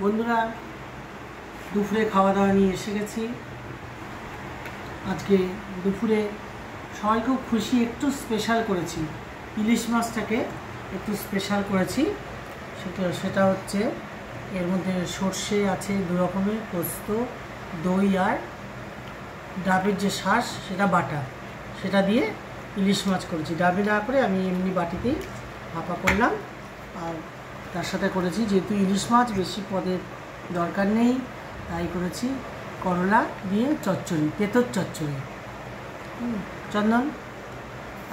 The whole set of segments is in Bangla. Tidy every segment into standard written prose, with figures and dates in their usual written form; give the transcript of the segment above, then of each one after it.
বন্ধুরা দুপুরে খাওয়া দাওয়া নিয়ে এসে গেছি। আজকে দুপুরে সবাই খুব খুশি, একটু স্পেশাল করেছি, ইলিশ মাছটাকে একটু স্পেশাল করেছি। সেটা হচ্ছে এর মধ্যে সর্ষে আছে, দু রকমের পোস্ত, দই আর ডাবের যে শাঁস সেটা বাটা, সেটা দিয়ে ইলিশ মাছ করেছি। ডাবে না করে আমি এমনি বাটিতেই ভাপা করলাম। আর তার সাথে করেছি, যেহেতু ইলিশ মাছ বেশি পদের দরকার নেই, তাই করেছি করলা দিয়ে চচ্চড়ি, তেঁতোর চচ্চড়ি। চন্দন,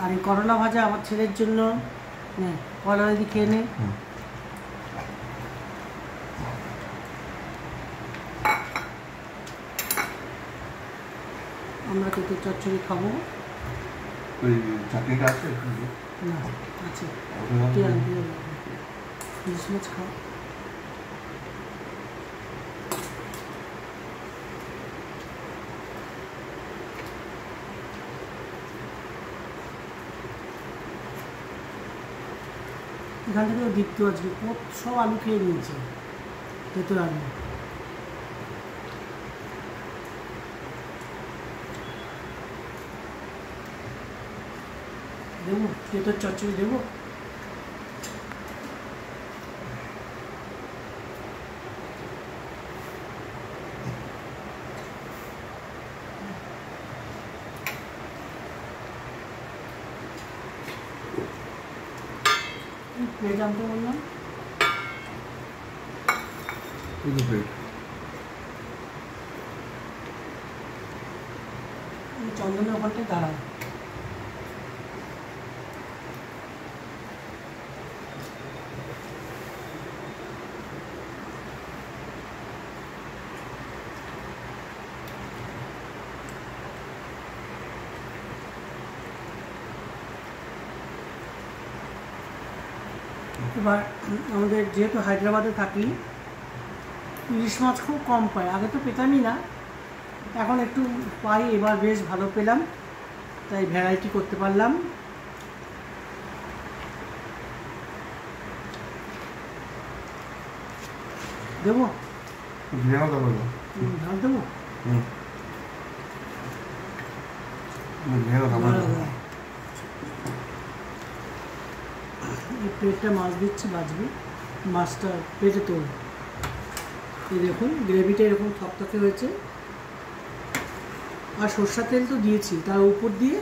আর এই করলা ভাজা আমার ছেলের জন্য, করলা যদি খেয়ে নে। আমরা তেঁতোর চচ্চড়ি খাবো। চাটনিটা আছে? না, আছে। ইলিশ মাছ খাও। এখান থেকেও দীপ্ত আজকে সব আলু খেয়ে নিয়েছে, তেঁতুল আলু। দেবো তেঁতুল চচ্চড়ি দেবো। প্লেট আনতে বললাম। চন্দনের ওখানটায় দাঁড়ায়। এবার আমাদের যেহেতু হায়দ্রাবাদে থাকি, ইলিশ মাছ খুব কম পাই। আগে তো পেতামই না, এখন একটু পাই, এবার বেশ ভালো পেলাম, তাই ভ্যারাইটি করতে পারলাম। দেবো ঝাল দেবো। এই প্লেটটা মাছ দিচ্ছি, বাজবে মাছটা পেটে তোল। এই দেখুন গ্রেভিটা এরকম থকথকে হয়েছে। আর সরষের তেল তো দিয়েছি, তার উপর দিয়ে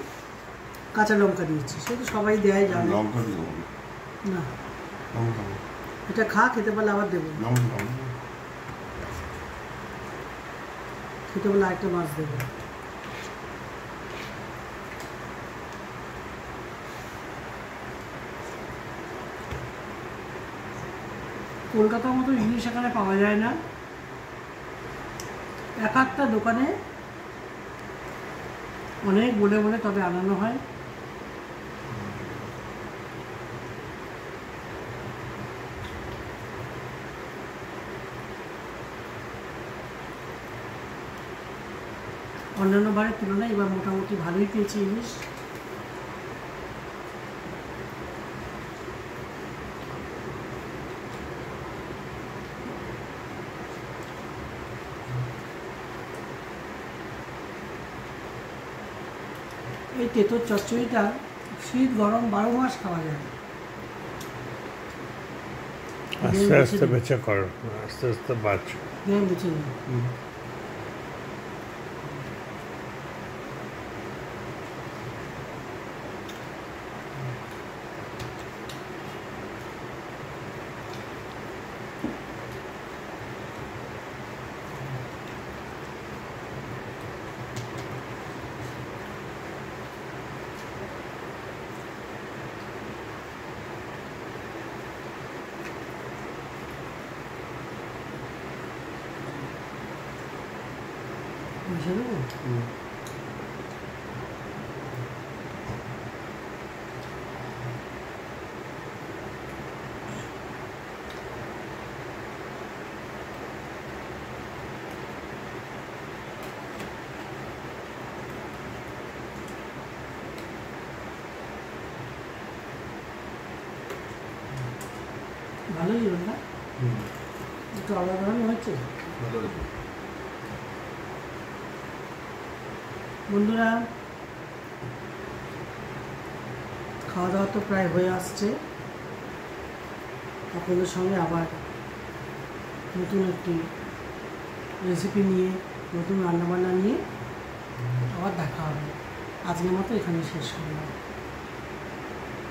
কাঁচা লঙ্কা দিয়েছি, সে তো সবাই দেয়, জানে না। এটা খা, খেতে পারলে আবার দেবো, খেতে পারলে আরেকটা মাছ দেবো। কলকাতার মতো ইলিশ এখানে পাওয়া যায় না। এক একটা দোকানে অনেক বলে বলে তবে আনানো হয়। অন্যান্য বারের তুলনায় এবার মোটামুটি ভালোই পেয়েছি ইলিশ। এই তেঁতোর চচ্চড়িটা শীত গরম 12 মাস খাওয়া যায়। আস্তে আস্তে বেঁচে করো, আস্তে আস্তে বাঁচো। বেঁচে নিই। মিশে দেবো। ভালোই হলো না? একটু আলাদা হয়েছে। বন্ধুরা, খাওয়া দাওয়া তো প্রায় হয়ে আসছে। আপনাদের সঙ্গে আবার নতুন একটি রেসিপি নিয়ে, নতুন রান্নাবান্না নিয়ে আবার দেখা হবে। আজকের মতো এখানে শেষ করলাম।